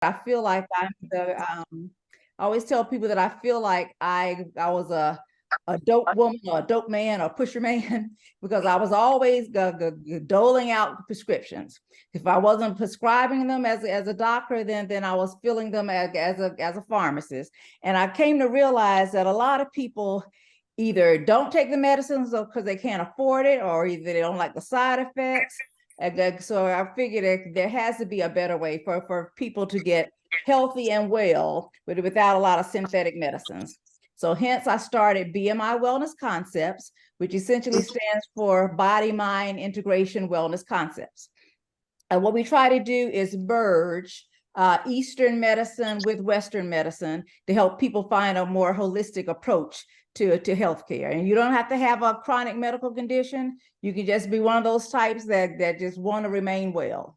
I feel like I always tell people that I feel like I was a dope woman or a dope man or pusher man because I was always doling out prescriptions. If I wasn't prescribing them as a doctor, then I was filling them as a pharmacist. And I came to realize that a lot of people either don't take the medicines because they can't afford it, or either they don't like the side effects. And so I figured that there has to be a better way for people to get healthy and well without a lot of synthetic medicines. So hence I started BMI Wellness Concepts, which essentially stands for Body Mind Integration Wellness Concepts. And what we try to do is merge Eastern medicine with Western medicine to help people find a more holistic approach to healthcare. And you don't have to have a chronic medical condition. You can just be one of those types that just want to remain well.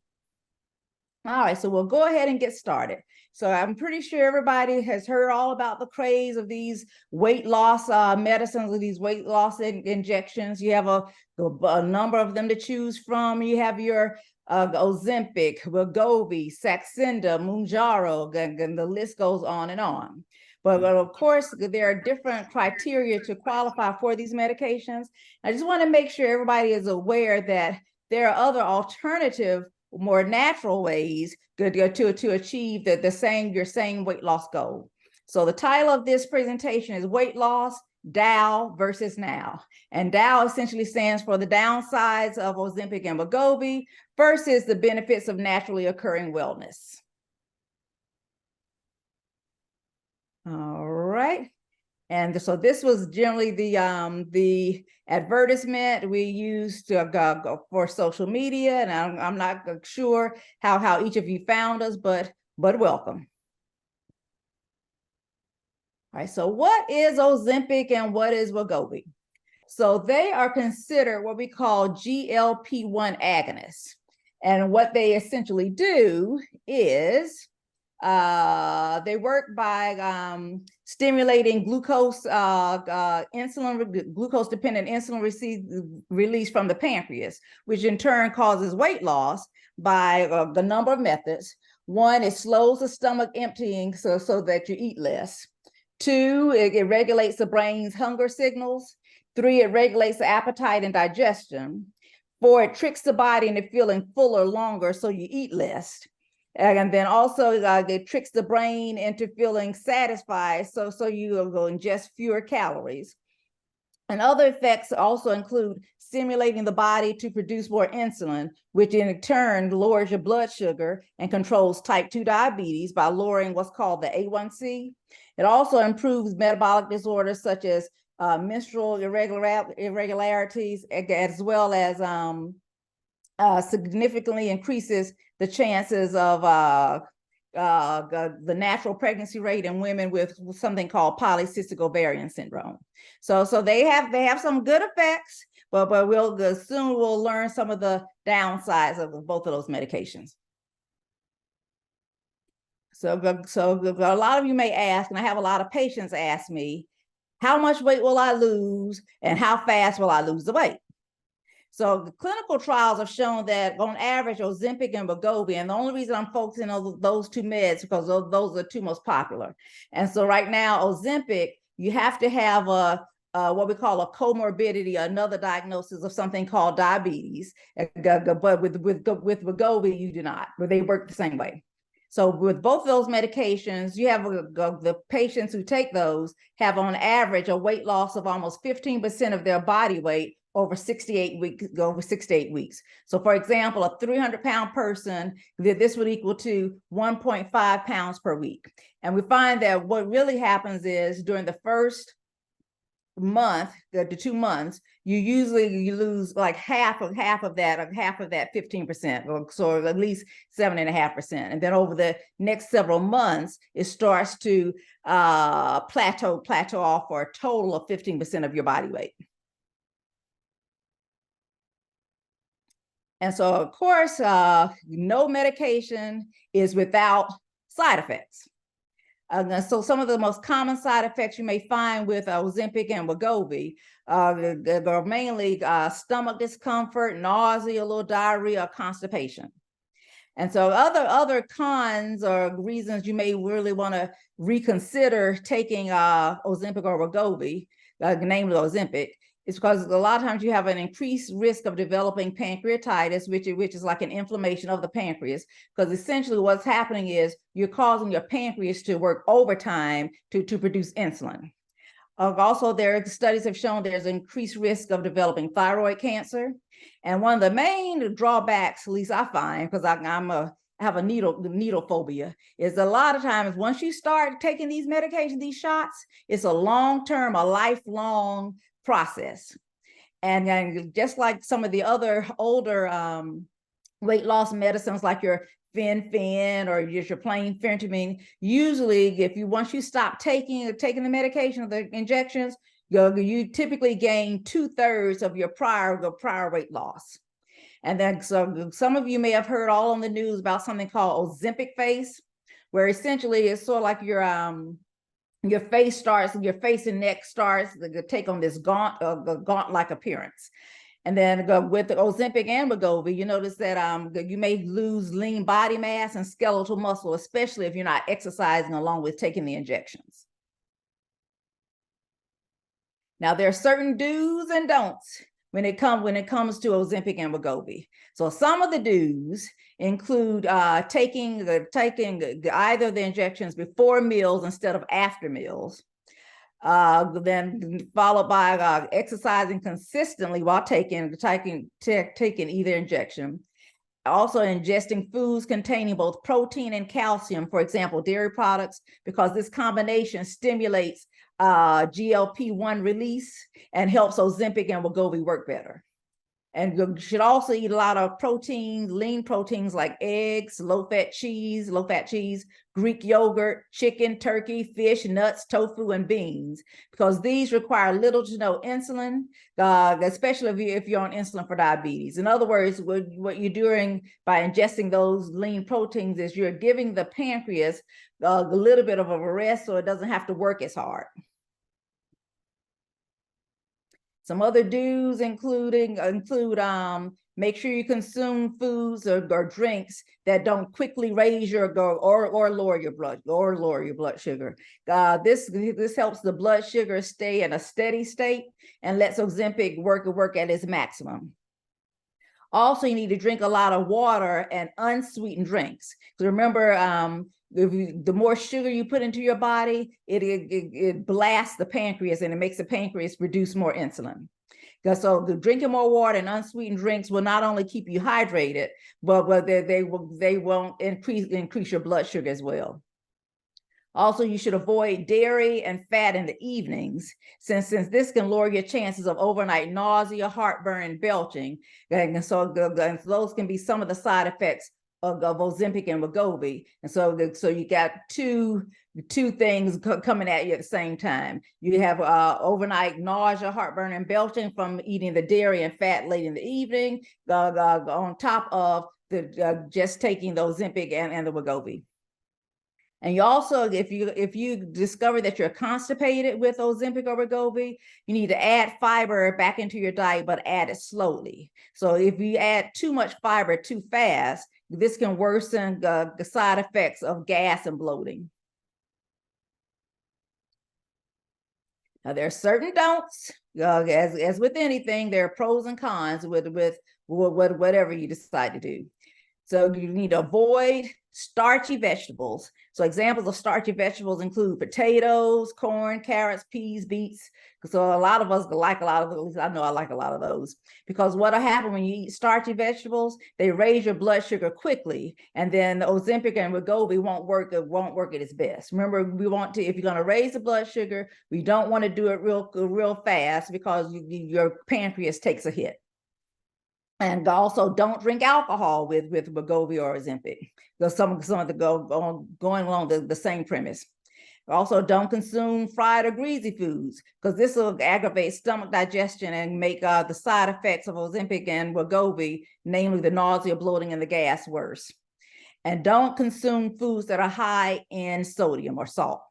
All right, so we'll go ahead and get started. So I'm pretty sure everybody has heard all about the craze of these weight loss medicines, or these weight loss injections. You have a number of them to choose from. You have your Ozempic, Wegovy, Saxenda, Mounjaro, and the list goes on and on. But of course, there are different criteria to qualify for these medications. I just want to make sure everybody is aware that there are other alternative, more natural ways to achieve your same weight loss goal. So the title of this presentation is Weight Loss, DOW versus Now. And DOW essentially stands for the downsides of Ozempic and Wegovy versus the benefits of naturally occurring wellness. All right. And so this was generally the advertisement we used to go for social media. And I'm not sure how each of you found us, but welcome. All right, so what is Ozempic and what is Wegovy? So they are considered what we call GLP-1 agonists. And what they essentially do is they work by stimulating glucose-dependent insulin release from the pancreas, which in turn causes weight loss by the number of methods. One, it slows the stomach emptying so that you eat less. Two, it regulates the brain's hunger signals. Three, it regulates the appetite and digestion. Four, it tricks the body into feeling fuller longer so you eat less. And then also it tricks the brain into feeling satisfied so you will ingest fewer calories. And other effects also include stimulating the body to produce more insulin, which in turn lowers your blood sugar and controls type 2 diabetes by lowering what's called the A1C. It also improves metabolic disorders such as menstrual irregularities, as well as significantly increases the chances of the natural pregnancy rate in women with something called polycystic ovarian syndrome. So they have some good effects, but soon we'll learn some of the downsides of both of those medications. So a lot of you may ask, and I have a lot of patients ask me, how much weight will I lose and how fast will I lose the weight? So the clinical trials have shown that on average, Ozempic and Wegovy, and the only reason I'm focusing on those two meds because those are the two most popular. And so right now, Ozempic, you have to have what we call a comorbidity, another diagnosis of something called diabetes. But with Wegovy, you do not, but they work the same way. So with both of those medications, you have the patients who take those have on average a weight loss of almost 15% of their body weight over 68 weeks. So for example, a 300-pound person, this would equal to 1.5 pounds per week. And we find that what really happens is during the first month, the 2 months, you lose like half of that 15%, so at least 7.5%. And then over the next several months, it starts to plateau off for a total of 15% of your body weight. And so, of course, no medication is without side effects. So some of the most common side effects you may find with Ozempic and Wegovy are mainly stomach discomfort, nausea, a little diarrhea, constipation. And so other cons or reasons you may really want to reconsider taking Ozempic or Wegovy, namely Ozempic, is because a lot of times you have an increased risk of developing pancreatitis, which is like an inflammation of the pancreas, because essentially what's happening is you're causing your pancreas to work overtime to produce insulin. Also, studies have shown there's increased risk of developing thyroid cancer. And one of the main drawbacks, at least I find, because I have a needle phobia, is a lot of times once you start taking these medications, these shots, it's a long-term, a lifelong process. And just like some of the other older weight loss medicines, like your fen-phen or just your plain phentermine, usually once you stop taking the medication or the injections, you typically gain 2/3 of your prior weight loss. And then so some of you may have heard all on the news about something called Ozempic face, where essentially it's sort of like your face and neck starts to take on this gaunt-like appearance. And then with the Ozempic and Wegovy, you notice that you may lose lean body mass and skeletal muscle, especially if you're not exercising along with taking the injections. Now, there are certain do's and don'ts when it comes to Ozempic and Wegovy. So some of the do's include taking either the injections before meals instead of after meals. Then followed by exercising consistently while taking either injection. Also ingesting foods containing both protein and calcium, for example, dairy products, because this combination stimulates GLP-1 release and helps Ozempic and Wegovy work better. And you should also eat a lot of proteins, lean proteins like eggs, low-fat cheese, Greek yogurt, chicken, turkey, fish, nuts, tofu, and beans, because these require little to no insulin, especially if you're on insulin for diabetes. In other words, what you're doing by ingesting those lean proteins is you're giving the pancreas a little bit of a rest so it doesn't have to work as hard. Some other do's include make sure you consume foods or drinks that don't quickly raise or lower your blood sugar. This helps the blood sugar stay in a steady state and lets Ozempic work at its maximum. Also, you need to drink a lot of water and unsweetened drinks. So remember, the more sugar you put into your body, it blasts the pancreas and it makes the pancreas produce more insulin. So drinking more water and unsweetened drinks will not only keep you hydrated, but they won't increase your blood sugar as well. Also, you should avoid dairy and fat in the evenings, since this can lower your chances of overnight nausea, heartburn, and belching. And so those can be some of the side effects of Ozempic and Wegovy. And so you got two things coming at you at the same time. You have overnight nausea, heartburn, and belching from eating the dairy and fat late in the evening, on top of just taking the Ozempic and the Wegovy. And you also, if you discover that you're constipated with Ozempic or Wegovy, you need to add fiber back into your diet, but add it slowly. So if you add too much fiber too fast, this can worsen the side effects of gas and bloating. Now, there are certain don'ts. As with anything, there are pros and cons with whatever you decide to do. So you need to avoid starchy vegetables. So examples of starchy vegetables include potatoes, corn, carrots, peas, beets. So a lot of us like a lot of those. At least I know I like a lot of those, because what'll happen when you eat starchy vegetables, they raise your blood sugar quickly, and then the Ozempic and Wegovy won't work at its best. Remember, if you're going to raise the blood sugar, we don't want to do it real fast, because your pancreas takes a hit. And also, don't drink alcohol with Wegovy or Ozempic. There's some of the going along the same premise. Also, don't consume fried or greasy foods, because this will aggravate stomach digestion and make the side effects of Ozempic and Wegovy, namely the nausea, bloating, and the gas, worse. And don't consume foods that are high in sodium or salt.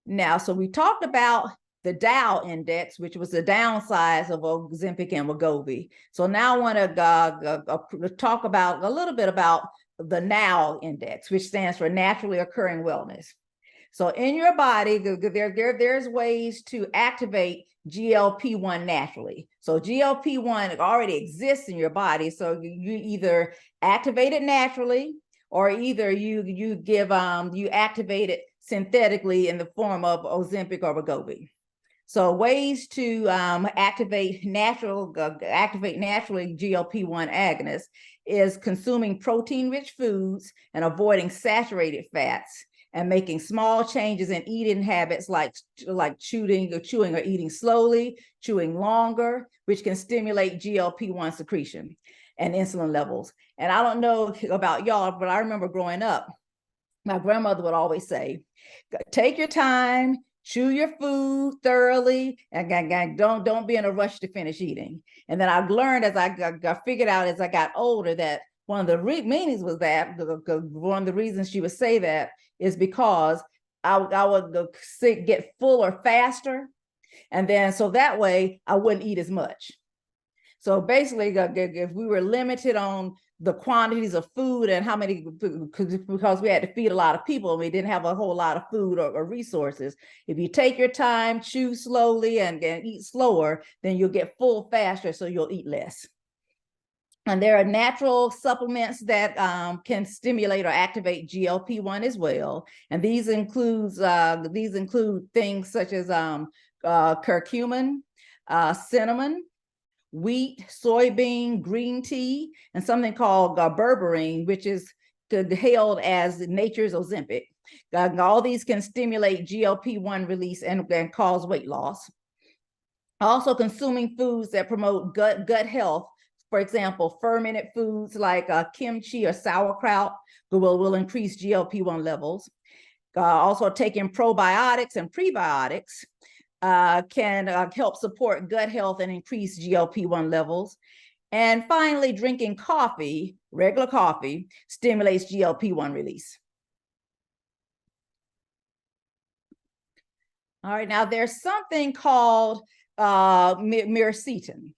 Now, so we talked about the DOW index, which was the downsize of Ozempic and Wegovy. So now I want to talk about a little bit about the NOW index, which stands for naturally occurring wellness. So in your body, there's ways to activate GLP-1 naturally. So GLP-1 already exists in your body. So you either activate it naturally, or either you activate it synthetically in the form of Ozempic or Wegovy. So ways to activate naturally GLP-1 agonists is consuming protein-rich foods and avoiding saturated fats, and making small changes in eating habits like chewing or eating slowly, chewing longer, which can stimulate GLP-1 secretion and insulin levels. And I don't know about y'all, but I remember growing up, my grandmother would always say, take your time, chew your food thoroughly, and don't be in a rush to finish eating. And then I learned as I figured out as I got older that one of the meanings was that one of the reasons she would say that is because I would get fuller faster, and then so that way I wouldn't eat as much. So basically, if we were limited on the quantities of food and how many, because we had to feed a lot of people and we didn't have a whole lot of food or resources. If you take your time, chew slowly, and eat slower, then you'll get full faster, so you'll eat less. And there are natural supplements that can stimulate or activate GLP-1 as well. And these include things such as curcumin, cinnamon, wheat, soybean, green tea, and something called berberine, which is hailed as nature's Ozempic. All these can stimulate GLP-1 release and cause weight loss. Also, consuming foods that promote gut health, for example, fermented foods like kimchi or sauerkraut will increase GLP-1 levels. Also, taking probiotics and prebiotics can help support gut health and increase GLP-1 levels. And finally, drinking coffee, regular coffee, stimulates GLP-1 release. All right, now there's something called miracetin,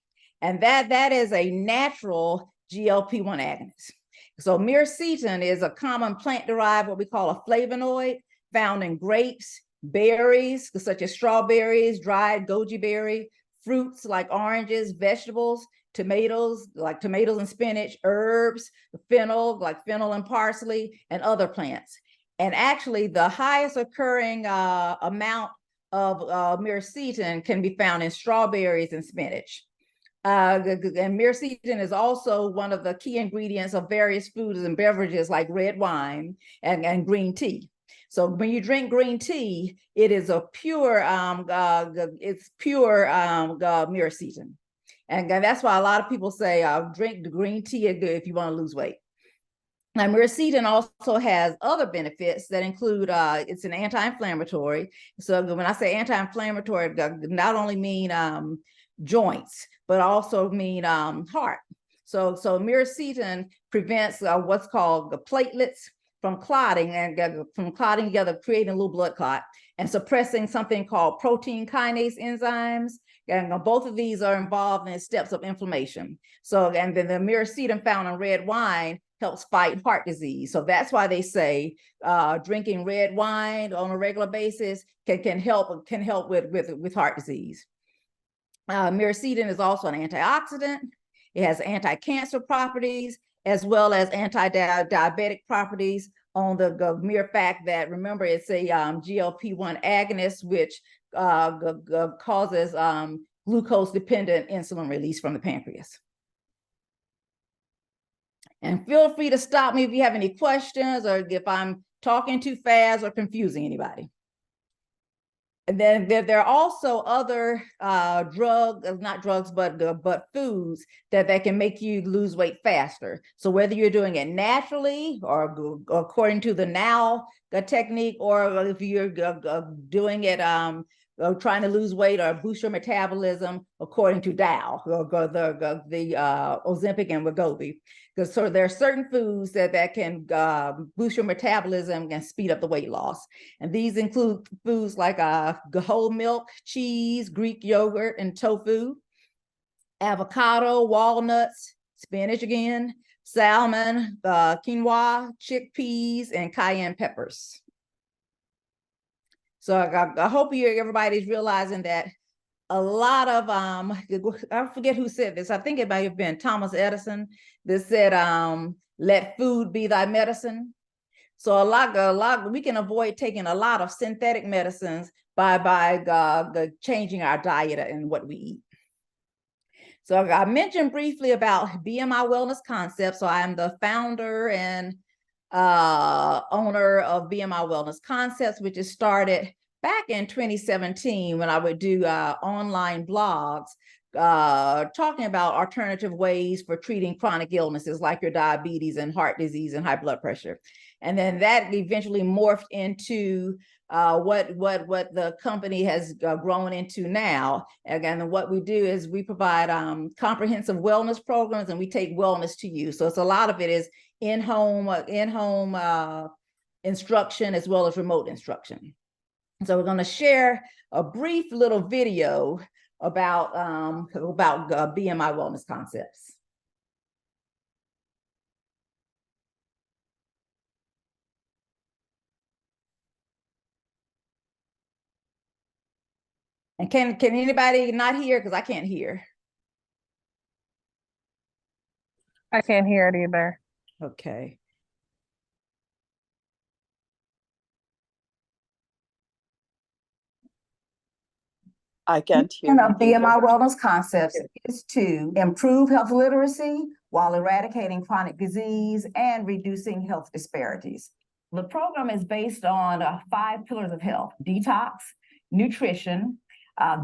and that is a natural GLP-1 agonist. So miracetin is a common plant-derived, what we call a flavonoid, found in grapes, berries, such as strawberries, dried goji berry, fruits like oranges, vegetables, tomatoes, like tomatoes and spinach, herbs, fennel, like fennel and parsley, and other plants. And actually, the highest occurring amount of miracetin can be found in strawberries and spinach. And miracetin is also one of the key ingredients of various foods and beverages like red wine and green tea. So when you drink green tea, it is a pure, miracetin. And that's why a lot of people say, drink the green tea if you want to lose weight. Now, miracetin also has other benefits that include, it's an anti-inflammatory. So when I say anti-inflammatory, not only mean joints, but also mean heart. So miracetin prevents what's called the platelets from clotting together, creating a little blood clot, and suppressing something called protein kinase enzymes. And both of these are involved in steps of inflammation. So, and then the miracetin found in red wine helps fight heart disease. So that's why they say drinking red wine on a regular basis can help with heart disease. Miracetin is also an antioxidant. It has anti-cancer properties, as well as anti-diabetic properties, on the mere fact that, remember, it's a GLP-1 agonist, which causes glucose-dependent insulin release from the pancreas. And feel free to stop me if you have any questions, or if I'm talking too fast or confusing anybody. And then there are also other not drugs, but foods that can make you lose weight faster. So whether you're doing it naturally or according to the NOW technique, or if you're doing it trying to lose weight or boost your metabolism according to DOW, the Ozempic and Wegovy. Because so there are certain foods that can boost your metabolism and speed up the weight loss. And these include foods like whole milk, cheese, Greek yogurt, and tofu, avocado, walnuts, spinach again, salmon, quinoa, chickpeas, and cayenne peppers. So I hope everybody's realizing that a lot of, I forget who said this. I think it might have been Thomas Edison that said, let food be thy medicine. So a lot, we can avoid taking a lot of synthetic medicines by changing our diet and what we eat. So I mentioned briefly about BMI Wellness Concepts. So I am the founder and owner of BMI Wellness Concepts, which is started back in 2017 when I would do online blogs talking about alternative ways for treating chronic illnesses like your diabetes and heart disease and high blood pressure. And then that eventually morphed into what the company has grown into now. Again, what we do is we provide comprehensive wellness programs, and we take wellness to you. So it's a lot of it is in-home instruction as well as remote instruction. So we're going to share a brief little video about BMI Wellness Concepts. And can anybody not hear? Because I can't hear. I can't hear it either. Okay. I can't hear Of BMI Wellness Concepts is to improve health literacy while eradicating chronic disease and reducing health disparities. The program is based on 5 pillars of health: detox, nutrition,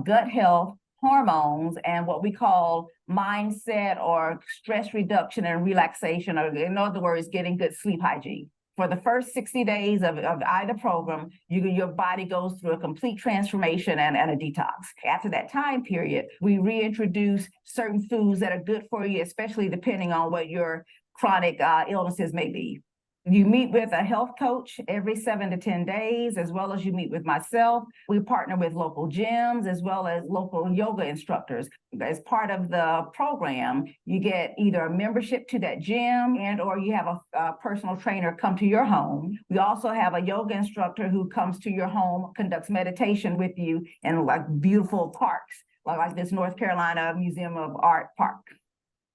gut health, hormones, and what we call mindset or stress reduction and relaxation, or in other words, getting good sleep hygiene. For the first 60 days of either program, your body goes through a complete transformation and a detox. After that time period, we reintroduce certain foods that are good for you, especially depending on what your chronic illnesses may be. You meet with a health coach every 7 to 10 days, as well as you meet with myself. We partner with local gyms as well as local yoga instructors. As part of the program, you get either a membership to that gym and or you have a personal trainer come to your home. We also have a yoga instructor who comes to your home, conducts meditation with you in like beautiful parks, like this North Carolina Museum of Art park.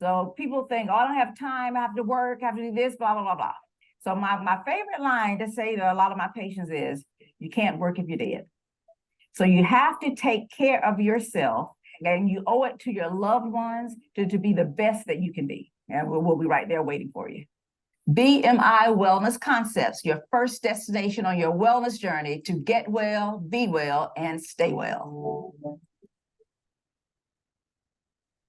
So people think, oh, I don't have time, I have to work, I have to do this, blah, blah, blah, blah. So my favorite line to say to a lot of my patients is, you can't work if you're dead. So you have to take care of yourself, and you owe it to your loved ones to be the best that you can be. And we'll be right there waiting for you. BMI Wellness Concepts, your first destination on your wellness journey to get well, be well, and stay well.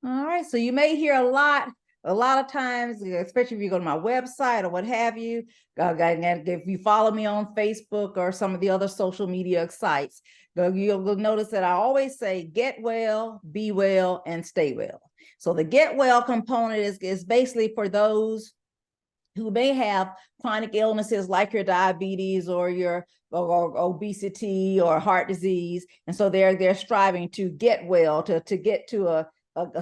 All right, so you may hear a lot of times, especially if you go to my website or what have you, and if you follow me on Facebook or some of the other social media sites, you'll notice that I always say get well, be well, and stay well. So the get well component is basically for those who may have chronic illnesses like your diabetes or your obesity or heart disease. And so they're striving to get well, to get to a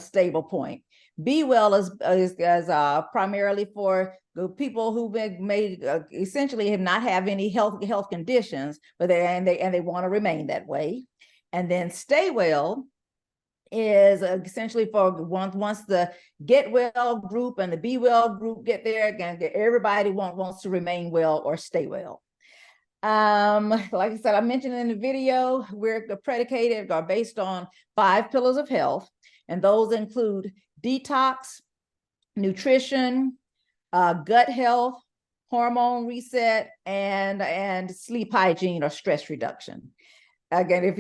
stable point. Be well is primarily for the people who may essentially have not have any health conditions, but they want to remain that way. And then stay well is essentially for once the get well group and the be well group get there, again, everybody wants to remain well or stay well. Like I said, I mentioned in the video, we're predicated or based on 5 pillars of health, and those include detox, nutrition, gut health, hormone reset, and sleep hygiene or stress reduction. Again, if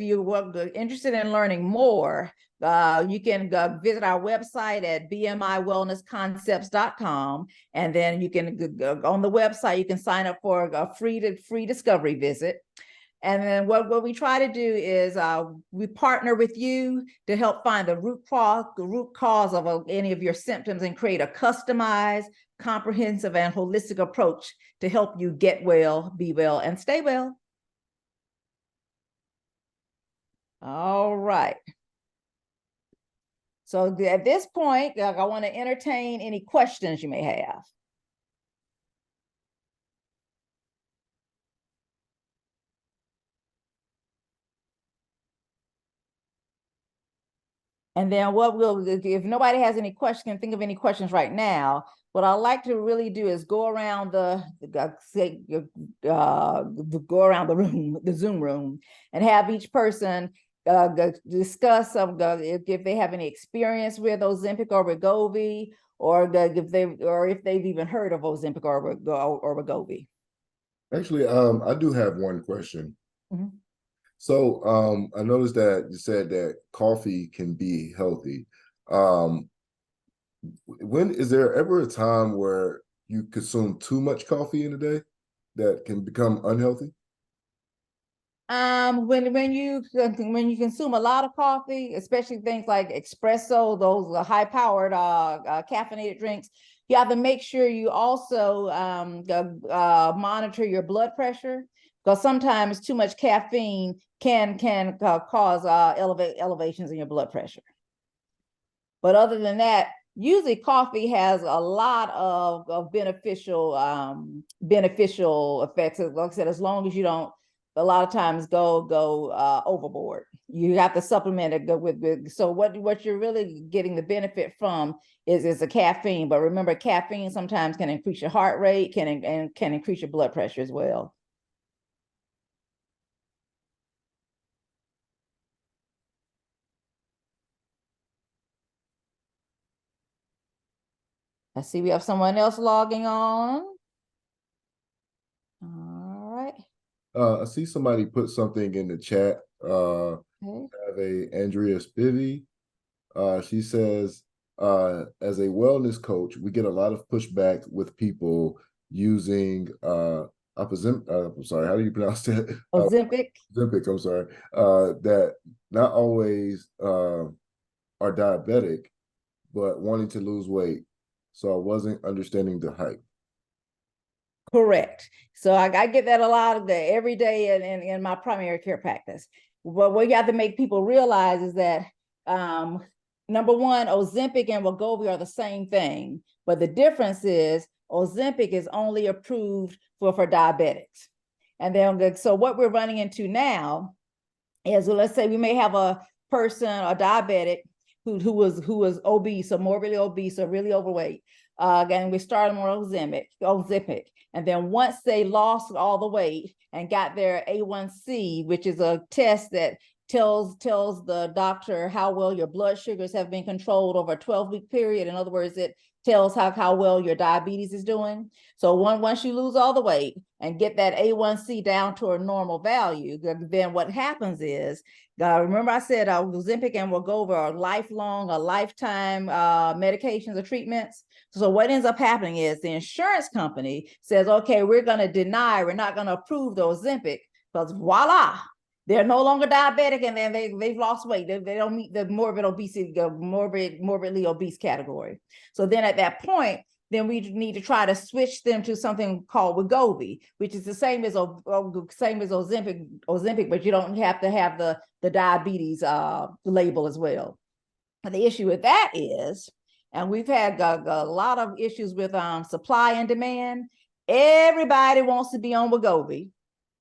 you were interested in learning more, you can visit our website at bmiwellnessconcepts.com, and then you can on the website you can sign up for a free discovery visit. And then what we try to do is we partner with you to help find the root cause of any of your symptoms and create a customized, comprehensive, and holistic approach to help you get well, be well, and stay well. All right. So at this point, I want to entertain any questions you may have. And then what we'll, if nobody has any questions, can think of any questions right now, what I like to really do is go around go around the room, the Zoom room, and have each person discuss if they have any experience with Ozempic or Wegovy, or if they've even heard of Ozempic or Wegovy. Actually, I do have one question. Mm-hmm. So I noticed that you said that coffee can be healthy. When is there ever a time where you consume too much coffee in a day that can become unhealthy? When you consume a lot of coffee, especially things like espresso, those high-powered caffeinated drinks, you have to make sure you also monitor your blood pressure, because sometimes too much caffeine can cause elevations in your blood pressure. But other than that, usually coffee has a lot of beneficial effects. Like I said, as long as you don't a lot of times go overboard. You have to supplement it with so what you're really getting the benefit from is the caffeine. But remember, caffeine sometimes can increase your heart rate, can increase your blood pressure as well. I see we have someone else logging on. All right. I see somebody put something in the chat. Okay. Have a Andrea Spivey. She says, as a wellness coach, we get a lot of pushback with people using I'm sorry, how do you pronounce that? Ozempic. Ozempic, I'm sorry. That not always are diabetic, but wanting to lose weight. So I wasn't understanding the hype. Correct. So I get that a lot every day in my primary care practice. But what you have to make people realize is that number one, Ozempic and Wegovy are the same thing, but the difference is Ozempic is only approved for diabetics. And then so what we're running into now is, well, let's say we may have a person, a diabetic who was obese or morbidly obese or really overweight. And we started them on Ozempic. And then once they lost all the weight and got their A1C, which is a test that tells the doctor how well your blood sugars have been controlled over a 12-week period. In other words, it tells how well your diabetes is doing. So once you lose all the weight and get that A1C down to a normal value, then what happens is, remember I said Ozempic and Wegovy are lifetime medications or treatments. So what ends up happening is the insurance company says, okay, we're going to deny, we're not going to approve the Ozempic, because voila, they're no longer diabetic, and then they've lost weight. They don't meet the morbidly obese category. So then at that point, then we need to try to switch them to something called Wegovy, which is the same as Ozempic, but you don't have to have the diabetes label as well. And the issue with that is, and we've had a lot of issues with supply and demand. Everybody wants to be on Wegovy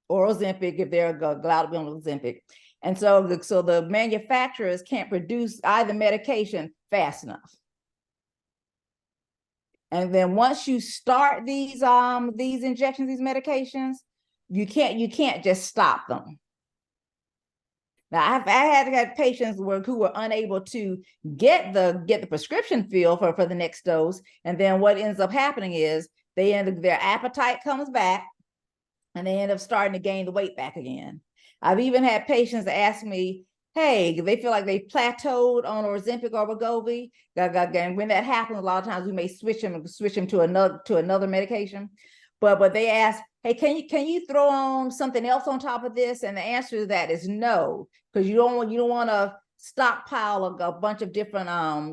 or Ozempic if they're allowed to be on Ozempic. And so the manufacturers can't produce either medication fast enough. And then once you start these injections, these medications, you can't just stop them. Now, I had patients who were unable to get the prescription filled for the next dose, and then what ends up happening is their appetite comes back, and they end up starting to gain the weight back again. I've even had patients ask me, hey, they feel like they plateaued on Ozempic or Wegovy. And when that happens, a lot of times we may switch them to another medication. but they ask, hey, can you throw on something else on top of this? And the answer to that is no, because you don't want to stockpile a bunch of different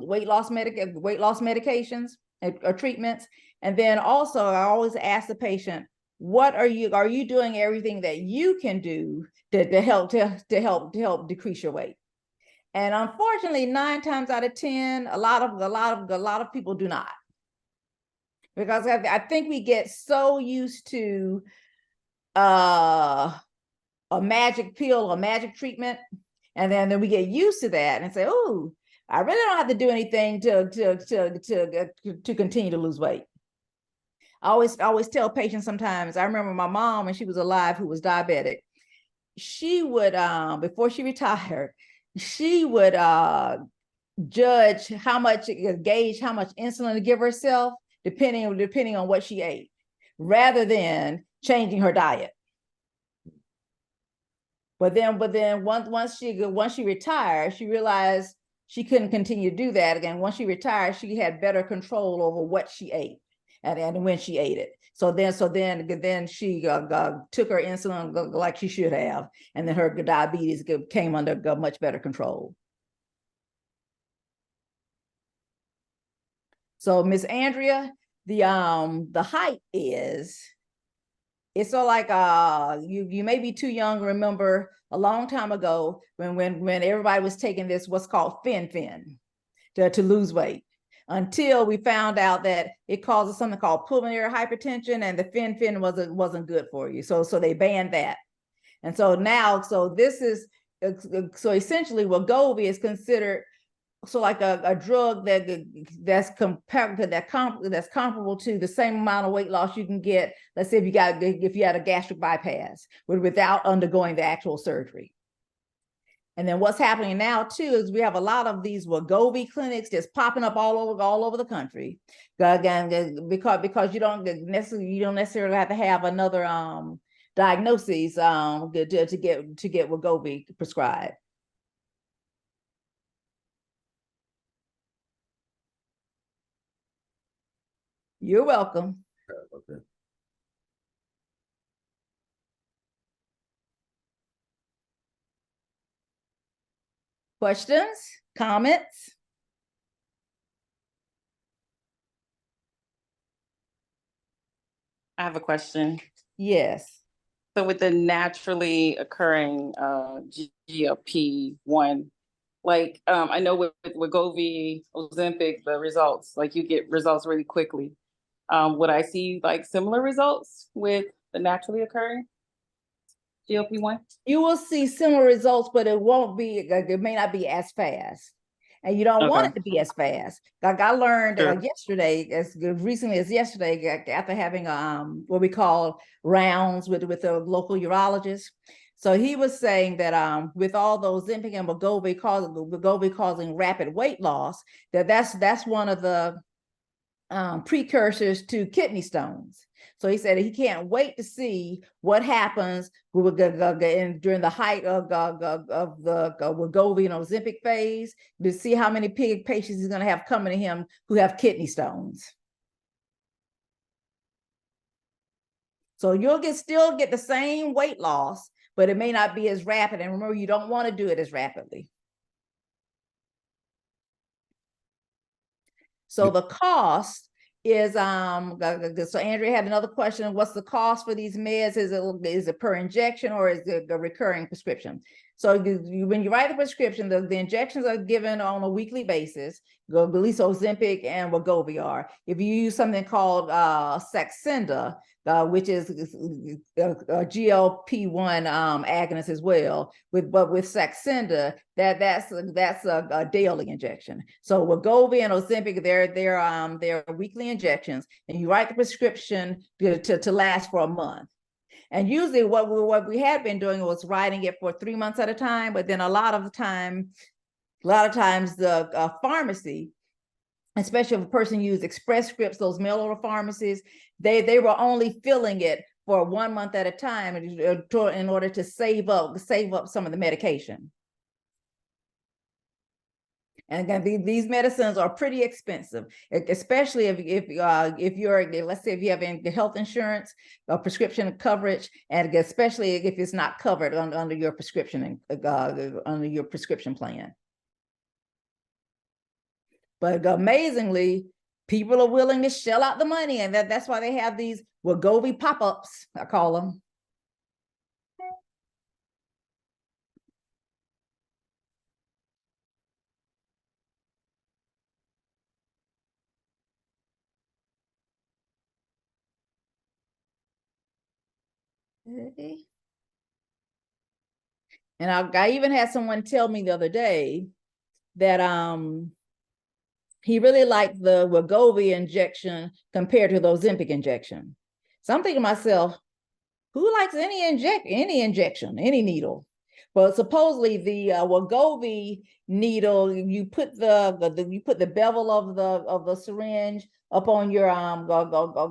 weight loss medications or treatments. And then also I always ask the patient, what are you doing everything that you can do to help decrease your weight? And unfortunately, 9 times out of 10, a lot of people do not. Because I think we get so used to a magic pill, a magic treatment, and then we get used to that and say, "Oh, I really don't have to do anything to continue to lose weight." I always tell patients sometimes. I remember my mom when she was alive, who was diabetic. She would before she retired, she would gauge how much insulin to give herself depending on what she ate, rather than changing her diet. But then once she retired, she realized she couldn't continue to do that again. Once she retired, she had better control over what she ate and when she ate it. So then she took her insulin like she should have, and then her diabetes came under much better control. So Miss Andrea, the height is, it's so like you may be too young to remember a long time ago when everybody was taking this what's called fen-phen to lose weight, until we found out that it causes something called pulmonary hypertension, and the fen-phen wasn't good for you. So they banned that. And so now, so essentially Wegovy is considered like a drug that's comparable to the same amount of weight loss you can get. Let's say if you had a gastric bypass without undergoing the actual surgery. And then what's happening now too is we have a lot of these Wegovy clinics just popping up all over the country. Again, because you don't necessarily have to have another diagnosis to get Wegovy prescribed. You're welcome. Okay. Questions, comments? I have a question. Yes. So with the naturally occurring GLP-1, like I know with Wegovy, Ozempic, the results, like you get results really quickly. Would I see like similar results with the naturally occurring GLP-1? You will see similar results, but it may not be as fast. And you don't want it to be as fast. Like I learned yesterday, as recently as yesterday, after having what we call rounds with a local urologist. So he was saying that with all those Ozempic and Wegovy causing rapid weight loss, that's one of the precursors to kidney stones. So he said he can't wait to see what happens during the height of the Wegovy and Ozempic phase, to see how many patients he's going to have coming to him who have kidney stones. So you'll still get the same weight loss, but it may not be as rapid. And remember, you don't want to do it as rapidly. So the cost is so Andrea had another question. What's the cost for these meds? Is it per injection or is it a recurring prescription? So when you write the prescription, the injections are given on a weekly basis. At least Ozempic and Wegovy are. If you use something called Saxenda, which is a GLP-1 agonist as well, but with Saxenda, that's a daily injection. So Wegovy and Ozempic, they're weekly injections, and you write the prescription to last for a month. And usually what we had been doing was writing it for 3 months at a time, but then a lot of times the pharmacy, especially if a person used Express Scripts, those mail order pharmacies, they were only filling it for 1 month at a time in order to save up some of the medication. And again, these medicines are pretty expensive, especially if you're, let's say if you have health insurance or prescription coverage, and especially if it's not covered under your prescription under your prescription plan. But amazingly, people are willing to shell out the money, and that's why they have these Wegovy pop-ups, I call them. Okay. And I even had someone tell me the other day that he really liked the Wegovy injection compared to the Ozempic injection. So I'm thinking to myself, who likes any injection, any needle? Well, supposedly the Wegovy needle, you put the bevel of the syringe up on your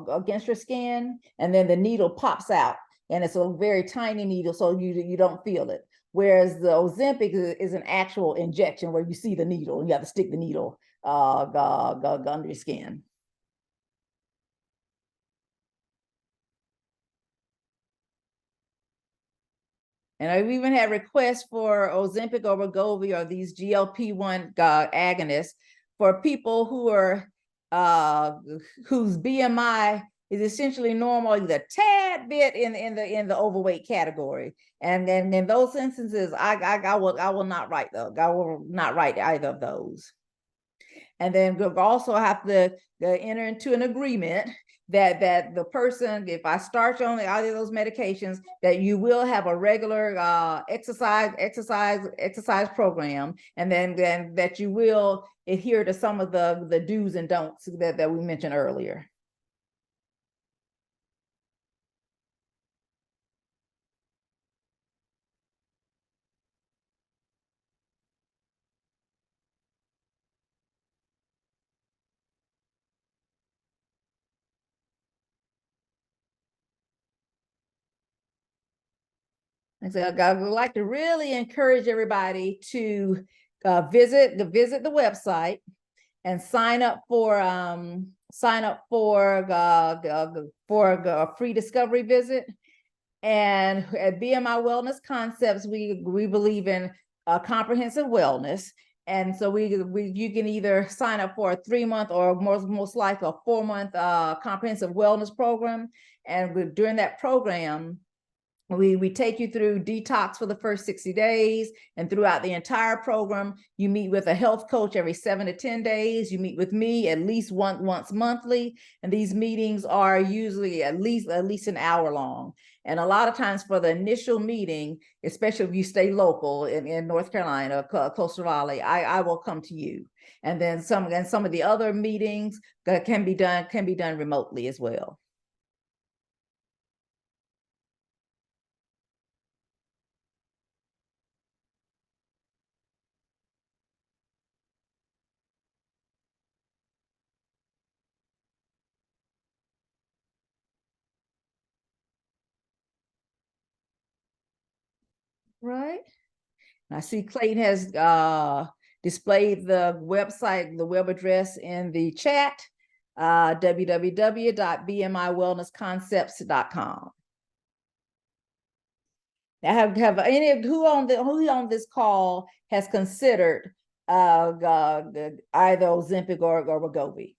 against your skin, and then the needle pops out, and it's a very tiny needle, so you don't feel it. Whereas the Ozempic is an actual injection where you see the needle and you have to stick the needle under your skin. And I've even had requests for Ozempic or Wegovy or these GLP-1 agonists for people who are whose BMI is essentially normal, a tad bit in the overweight category. And then in those instances, I will not write those. I will not write either of those. And then we'll also have to enter into an agreement that the person, if I start you on either of those medications, that you will have a regular exercise program, and then that you will adhere to some of the do's and don'ts that we mentioned earlier. And so I would like to really encourage everybody to visit the website and sign up for a free discovery visit. And at BMI Wellness Concepts, we believe in comprehensive wellness. And so you can either sign up for a 3-month or most likely a 4-month comprehensive wellness program. And during that program, we take you through detox for the first 60 days, and throughout the entire program, you meet with a health coach every 7 to 10 days. You meet with me at least once monthly, and these meetings are usually at least an hour long. And a lot of times for the initial meeting, especially if you stay local in North Carolina, close to Raleigh, I will come to you. And then some of the other meetings can be done remotely as well. Right. I see Clayton has displayed the website, the web address in the chat, www.bmiwellnessconcepts.com. Now, have any of who on this call has considered either Ozempic or Wegovy?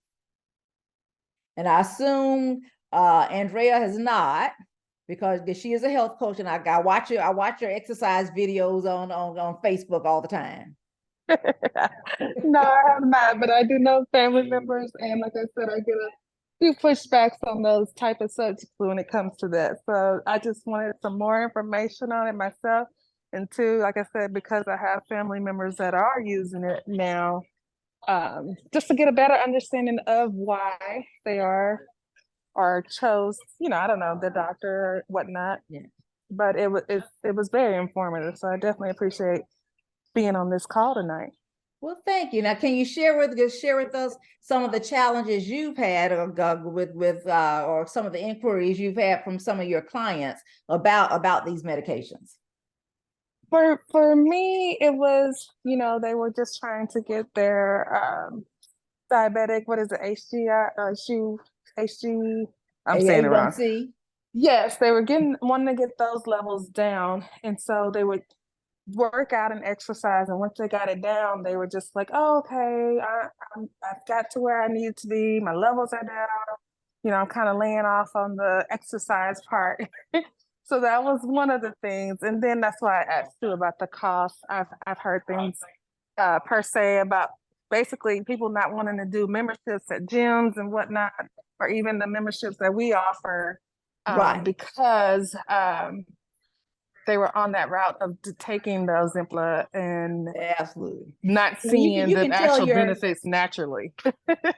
And I assume Andrea has not, because she is a health coach, and I watch your exercise videos on Facebook all the time. No, I have not, but I do know family members, and like I said, I get a few pushbacks on those type of subjects when it comes to that. So I just wanted some more information on it myself. And two, like I said, because I have family members that are using it now, just to get a better understanding of why they are or chose, I don't know, the doctor or whatnot. Yeah. But it was very informative. So I definitely appreciate being on this call tonight. Well, thank you. Now, can you share with us some of the challenges you've had or some of the inquiries you've had from some of your clients about these medications? For me, it was, they were just trying to get their diabetic, what is it, HGI, HG, I'm saying it wrong. A1C. Yes, they were wanting to get those levels down. And so they would work out and exercise. And once they got it down, they were just like, oh, okay, I've got to where I need to be. My levels are down. I'm kind of laying off on the exercise part. So that was one of the things. And then that's why I asked too about the cost. I've heard things per se about basically people not wanting to do memberships at gyms and whatnot, or even the memberships that we offer, Right. because they were on that route of taking the Ozempic and Absolutely. not You seeing the can tell actual benefits naturally.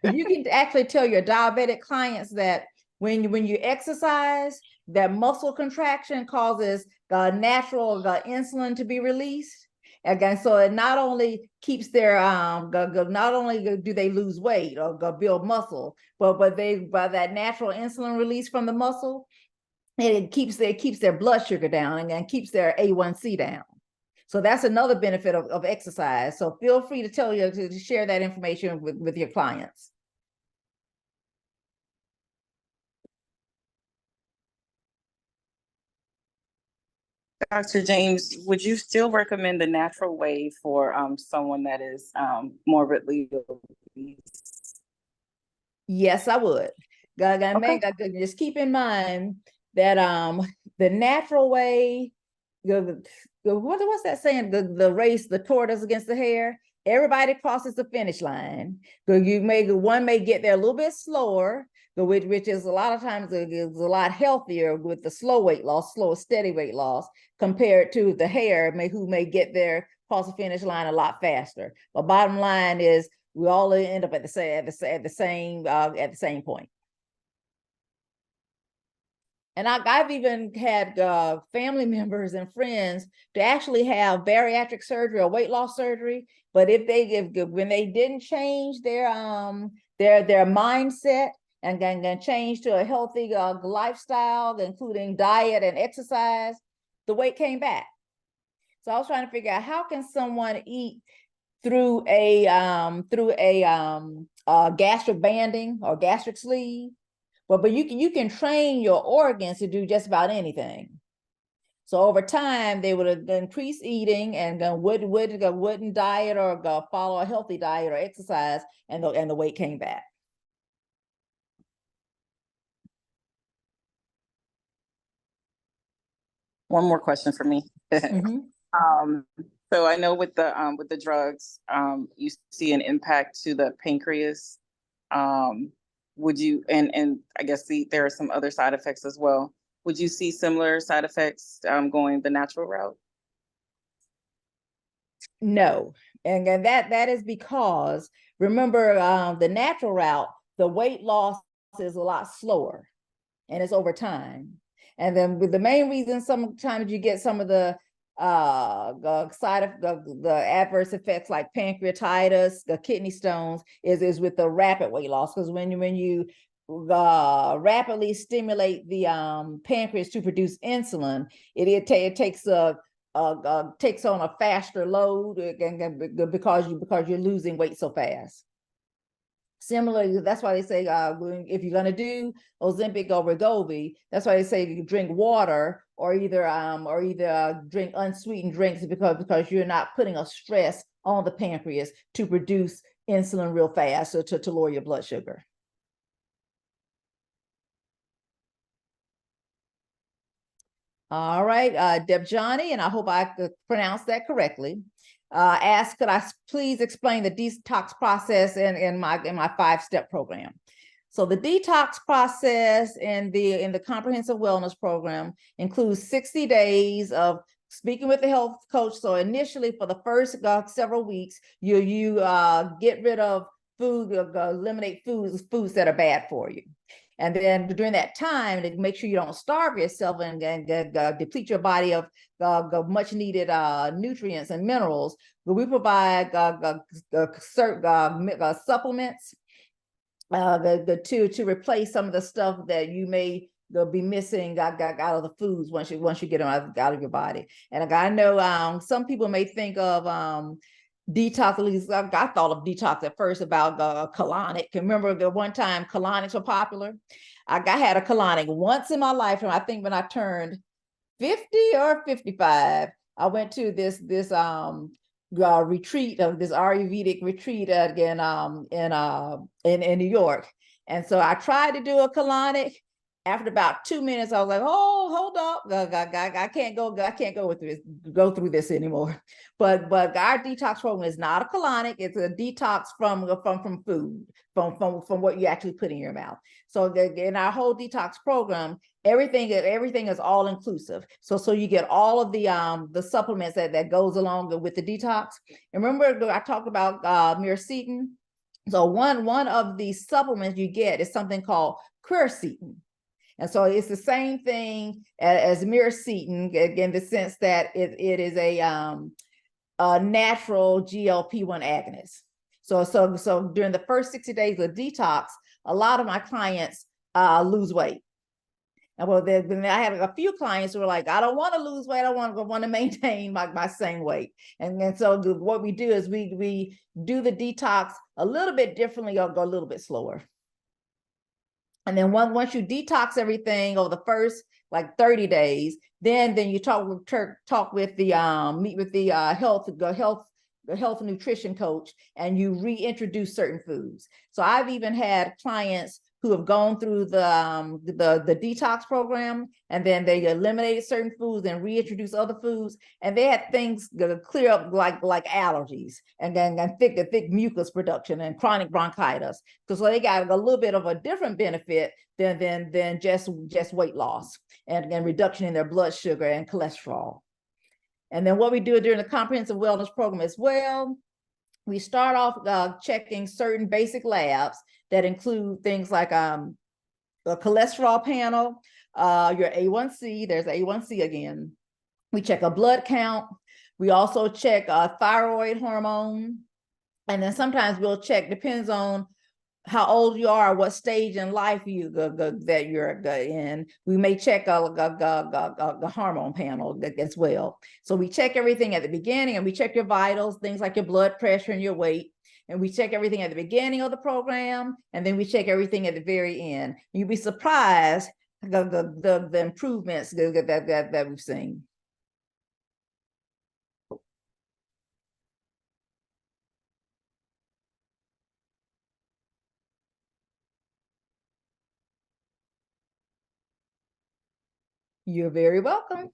You can actually tell your diabetic clients that when you exercise, that muscle contraction causes natural insulin to be released. Again, so it not only keeps their not only do they lose weight or build muscle, but they by that natural insulin release from the muscle, it keeps their blood sugar down and keeps their A1C down. So that's another benefit of exercise. So feel free to share that information with your clients. Dr. James, would you still recommend the natural way for someone that is morbidly obese? Yes, I would. Okay. Just keep in mind that the natural way, what's that saying? The race, the tortoise against the hare. Everybody crosses the finish line. One may get there a little bit slower, which is a lot of times is a lot healthier with the slow steady weight loss compared to the hare who may get there across the finish line a lot faster. But bottom line is we all end up at the same point. And I've even had family members and friends to actually have bariatric surgery or weight loss surgery. But when they didn't change their mindset and change to a healthy lifestyle, including diet and exercise, the weight came back. So I was trying to figure out how can someone eat through a gastric banding or gastric sleeve. But you can train your organs to do just about anything. So over time, they would have increased eating and wouldn't diet or follow a healthy diet or exercise, and the weight came back. One more question for me. So I know with the drugs, you see an impact to the pancreas. Would you, and I guess there are some other side effects as well. Would you see similar side effects going the natural route? No, and that is because remember the natural route, the weight loss is a lot slower, and it's over time. And then with the main reason sometimes you get some of the adverse effects like pancreatitis, the kidney stones is with the rapid weight loss, because when you rapidly stimulate the pancreas to produce insulin, it takes on a faster load because you're losing weight so fast. Similarly, that's why they say if you're going to do Ozempic or Wegovy, that's why they say you drink water or either drink unsweetened drinks because you're not putting a stress on the pancreas to produce insulin real fast, so to lower your blood sugar. All right, Debjani, and I hope I could pronounce that correctly. Asked, could I please explain the detox process in my 5-step program? So the detox process in the comprehensive wellness program includes 60 days of speaking with the health coach. So initially, for the first several weeks, you get rid of food, eliminate foods that are bad for you. And then during that time, to make sure you don't starve yourself and deplete your body of much needed nutrients and minerals, we provide certain supplements to replace some of the stuff that you may they'll be missing out of the foods once you get them out of your body. And I know some people may think of detox. At least I thought of detox at first about colonic. Remember the one time colonics were popular? I had a colonic once in my life, and I think when I turned 50 or 55, I went to this retreat of this Ayurvedic retreat again in New York. And so I tried to do a colonic. After about 2 minutes, I was like, "Oh, hold up! I can't go through this anymore." But our detox program is not a colonic; it's a detox from food, from what you actually put in your mouth. So in our whole detox program, everything is all inclusive. So you get all of the supplements that goes along with the detox. And remember, I talked about miracetin. So one of the supplements you get is something called quercetin. And so it's the same thing as miracetin, in the sense that it is a natural GLP-1 agonist. So during the first 60 days of detox, a lot of my clients lose weight. And well, then I had a few clients who were like, "I don't want to lose weight. I want to maintain my same weight." And so what we do is we do the detox a little bit differently, or go a little bit slower. And then once you detox everything over the first like 30 days, then you meet with the health nutrition coach, and you reintroduce certain foods. So I've even had clients who have gone through the detox program, and then they eliminated certain foods and reintroduced other foods, and they had things clear up like allergies, and then thick mucus production and chronic bronchitis, because so they got a little bit of a different benefit than just weight loss and reduction in their blood sugar and cholesterol. And then what we do during the comprehensive wellness program as well, we start off checking certain basic labs that include things like a cholesterol panel, your A1C, there's A1C again. We check a blood count. We also check a thyroid hormone. And then sometimes we'll check, depends on how old you are, what stage in life that you're in. We may check a hormone panel as well. So we check everything at the beginning, and we check your vitals, things like your blood pressure and your weight. And we check everything at the beginning of the program, and then we check everything at the very end. You'll be surprised the improvements that we've seen. You're very welcome.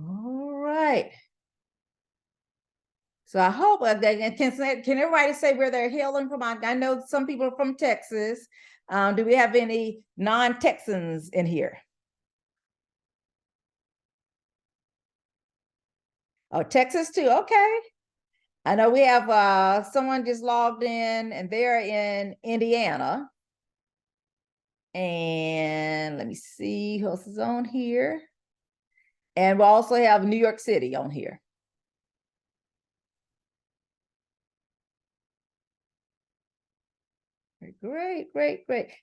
All right. So I hope can everybody say where they're hailing from? I know some people are from Texas. Do we have any non-Texans in here? Oh, Texas too. Okay. I know we have someone just logged in, and they're in Indiana. And let me see who else is on here. And we also have New York City on here. Great.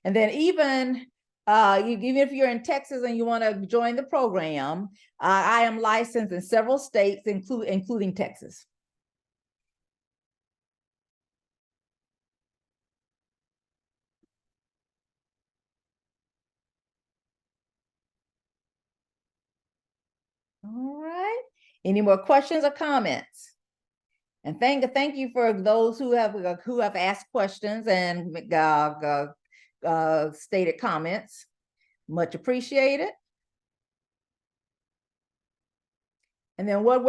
And then even if you're in Texas and you want to join the program, I am licensed in several states, including Texas. All right. Any more questions or comments? And thank you for those who have asked questions and stated comments. Much appreciated. And then what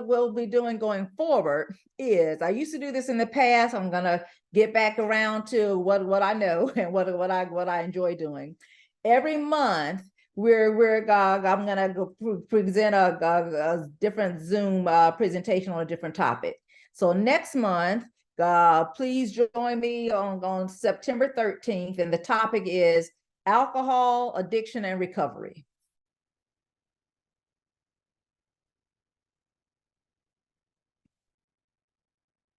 we'll be doing going forward is, I used to do this in the past. I'm gonna get back around to what I know and what I enjoy doing. Every month, I'm gonna present a different Zoom presentation on a different topic. So next month, please join me on September 13th, and the topic is alcohol addiction and recovery.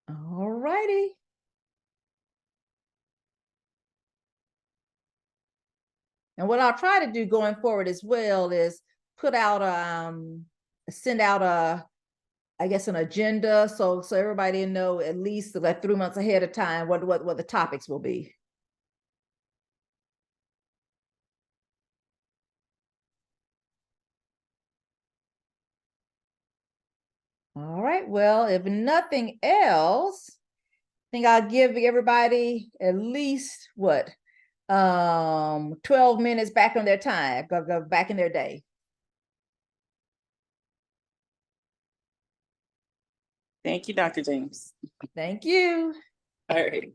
All righty. And what I'll try to do going forward as well is put out send out I guess an agenda so everybody know at least like 3 months ahead of time what the topics will be. All right, well, if nothing else, I think I'll give everybody at least what 12 minutes back on their time, go back in their day. Thank you, Dr. James. Thank you. All right.